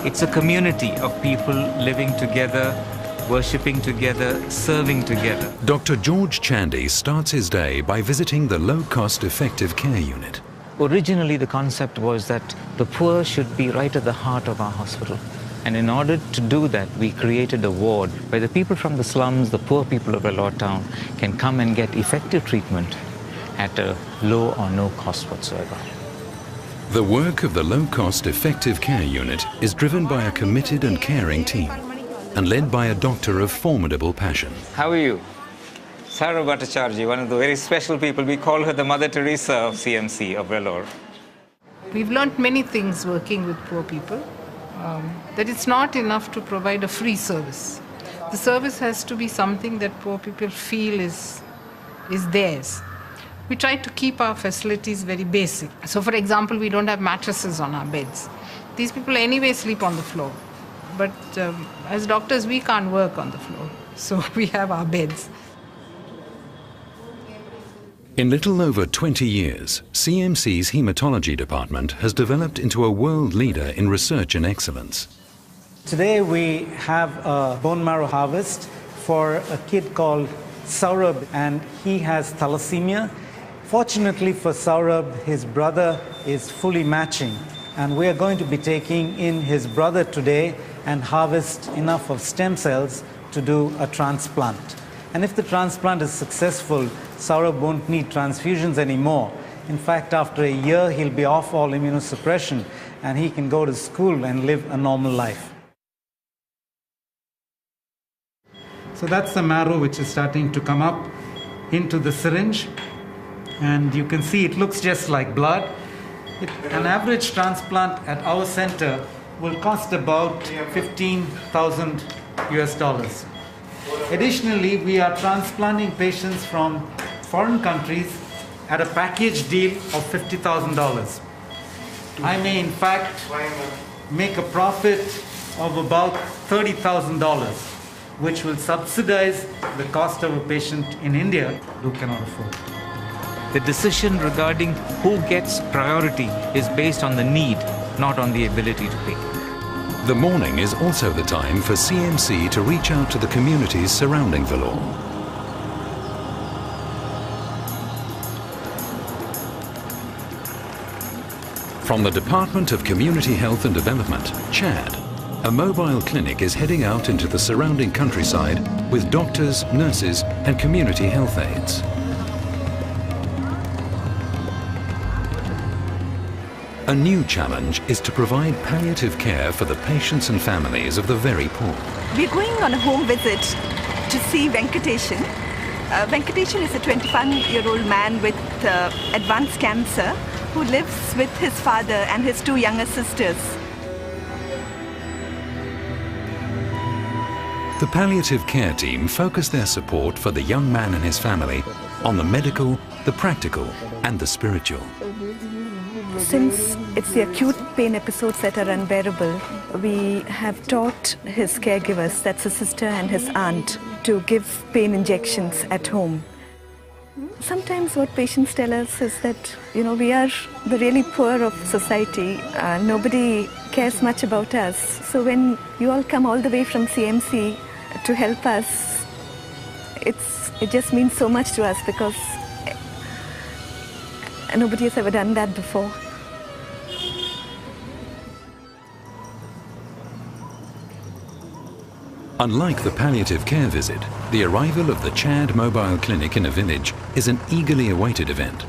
It's a community of people living together, worshipping together, serving together. Dr. George Chandy starts his day by visiting the low-cost effective care unit. Originally, the concept was that the poor should be right at the heart of our hospital. And in order to do that, we created a ward where the people from the slums, the poor people of Vellore town, can come and get effective treatment at a low or no cost whatsoever. The work of the low-cost effective care unit is driven by a committed and caring team and led by a doctor of formidable passion. How are you? Sarah Bhattacharjee, one of the very special people. We call her the Mother Teresa of CMC of Vellore. We've learned many things working with poor people. That it's not enough to provide a free service. The service has to be something that poor people feel is theirs. We try to keep our facilities very basic. So for example, we don't have mattresses on our beds. These people anyway sleep on the floor. But as doctors, we can't work on the floor. So we have our beds. In little over 20 years, CMC's hematology department has developed into a world leader in research and excellence. Today we have a bone marrow harvest for a kid called Saurabh, and he has thalassemia. Fortunately for Saurabh, his brother is fully matching, and we are going to be taking in his brother today and harvest enough of stem cells to do a transplant. And if the transplant is successful, Saurabh won't need transfusions anymore. In fact, after a year, he'll be off all immunosuppression and he can go to school and live a normal life. So that's the marrow which is starting to come up into the syringe. And you can see it looks just like blood. An average transplant at our center will cost about 15,000 US dollars. Additionally, we are transplanting patients from foreign countries at a package deal of $50,000. I may in fact make a profit of about $30,000, which will subsidize the cost of a patient in India who cannot afford. The decision regarding who gets priority is based on the need, not on the ability to pay. The morning is also the time for CMC to reach out to the communities surrounding Vellore. From the Department of Community Health and Development, CHAD, a mobile clinic is heading out into the surrounding countryside with doctors, nurses and community health aides. A new challenge is to provide palliative care for the patients and families of the very poor. We're going on a home visit to see Venkateshan. Venkateshan is a 21-year-old man with advanced cancer who lives with his father and his two younger sisters. The palliative care team focus their support for the young man and his family on the medical, the practical and the spiritual. Since it's the acute pain episodes that are unbearable, we have taught his caregivers, that's his sister and his aunt, to give pain injections at home. Sometimes what patients tell us is that, we are the really poor of society. Nobody cares much about us. So when you all come all the way from CMC to help us, it just means so much to us because nobody has ever done that before. Unlike the palliative care visit, the arrival of the CHAD mobile clinic in a village is an eagerly awaited event.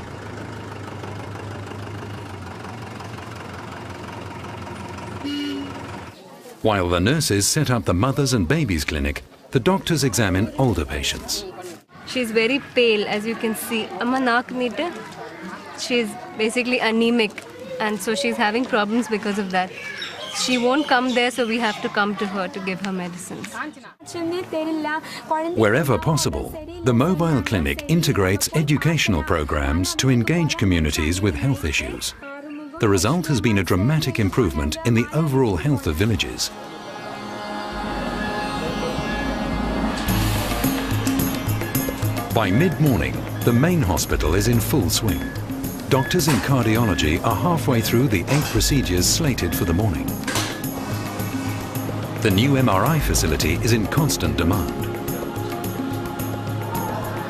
While the nurses set up the mothers and babies clinic, the doctors examine older patients. She's very pale, as you can see. She's basically anemic, and so she's having problems because of that. She won't come there, so we have to come to her to give her medicines. Wherever possible, the mobile clinic integrates educational programs to engage communities with health issues. The result has been a dramatic improvement in the overall health of villages. By mid-morning, the main hospital is in full swing. Doctors in cardiology are halfway through the 8 procedures slated for the morning. The new MRI facility is in constant demand.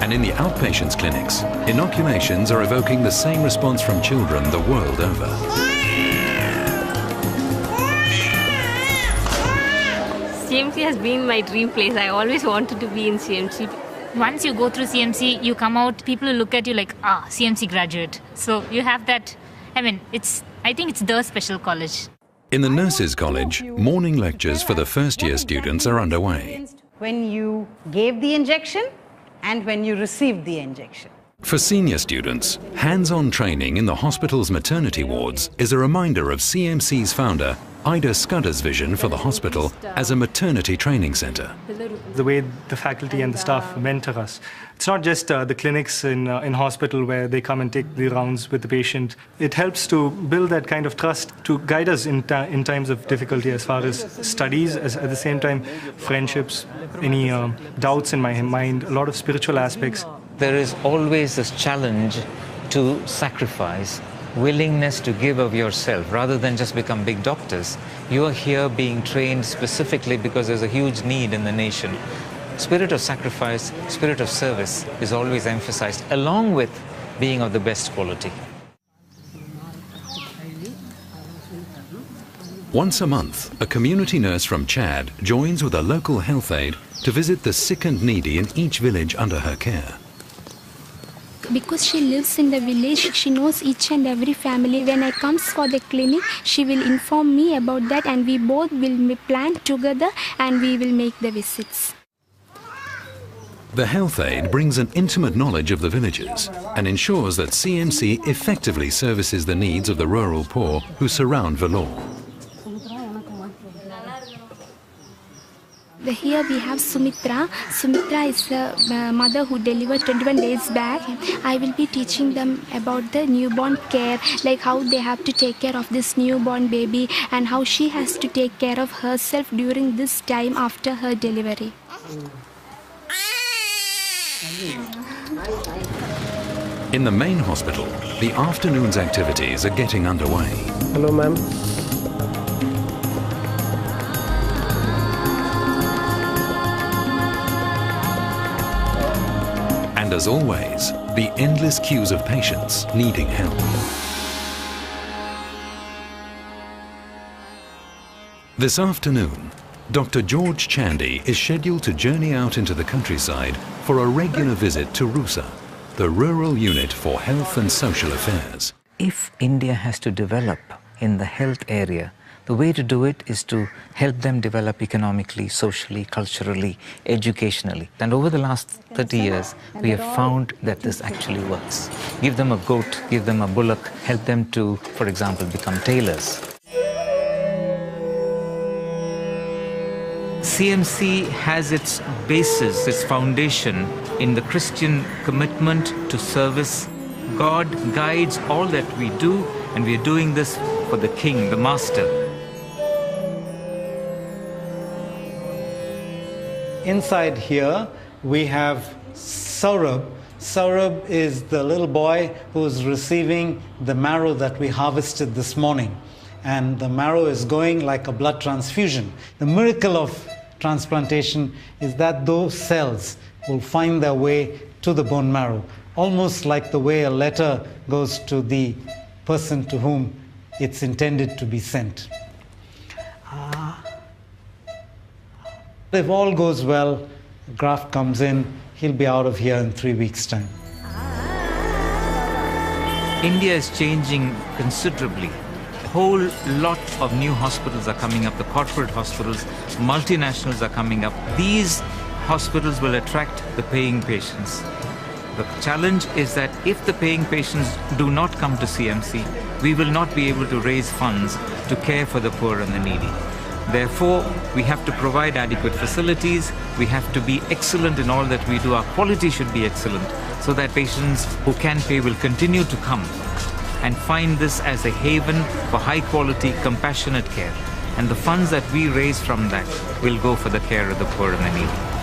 And in the outpatients clinics, inoculations are evoking the same response from children the world over. CMC has been my dream place. I always wanted to be in CMC. Once you go through CMC, you come out, people look at you like, CMC graduate. So you have that, I think it's the special college. In the Nurses' College, morning lectures for the first-year students are underway. When you gave the injection and when you received the injection. For senior students, hands-on training in the hospital's maternity wards is a reminder of CMC's founder, Ida Scudder's vision for the hospital as a maternity training centre. The way the faculty and the staff mentor us. It's not just the clinics in hospital where they come and take the rounds with the patient. It helps to build that kind of trust to guide us in times of difficulty as far as studies, at the same time friendships, any doubts in my mind, a lot of spiritual aspects. There is always this challenge to sacrifice, willingness to give of yourself rather than just become big doctors. You are here being trained specifically because there's a huge need in the nation. Spirit of sacrifice, spirit of service is always emphasized along with being of the best quality. Once a month, a community nurse from Chad joins with a local health aide to visit the sick and needy in each village under her care. Because she lives in the village, she knows each and every family. When I comes for the clinic, she will inform me about that and we both will plan together and we will make the visits. The health aide brings an intimate knowledge of the villagers and ensures that CMC effectively services the needs of the rural poor who surround Vellore. Here we have Sumitra. Sumitra is a mother who delivered 21 days back. I will be teaching them about the newborn care, like how they have to take care of this newborn baby and how she has to take care of herself during this time after her delivery. In the main hospital, the afternoon's activities are getting underway. Hello, ma'am. And as always, the endless queues of patients needing help. This afternoon, Dr. George Chandy is scheduled to journey out into the countryside for a regular visit to RUSA, the Rural Unit for Health and Social Affairs. If India has to develop in the health area, the way to do it is to help them develop economically, socially, culturally, educationally. And over the last 30 years, we have found that this actually works. Give them a goat, give them a bullock, help them to, for example, become tailors. CMC has its basis, its foundation in the Christian commitment to service. God guides all that we do, and we are doing this for the King, the Master. Inside here, we have Saurabh. Saurabh is the little boy who is receiving the marrow that we harvested this morning. And the marrow is going like a blood transfusion. The miracle of transplantation is that those cells will find their way to the bone marrow, almost like the way a letter goes to the person to whom it's intended to be sent. If all goes well, the graft comes in, he'll be out of here in 3 weeks' time. India is changing considerably. A whole lot of new hospitals are coming up, the corporate hospitals, multinationals are coming up. These hospitals will attract the paying patients. The challenge is that if the paying patients do not come to CMC, we will not be able to raise funds to care for the poor and the needy. Therefore, we have to provide adequate facilities, we have to be excellent in all that we do, our quality should be excellent, so that patients who can pay will continue to come and find this as a haven for high quality, compassionate care. And the funds that we raise from that will go for the care of the poor and the needy.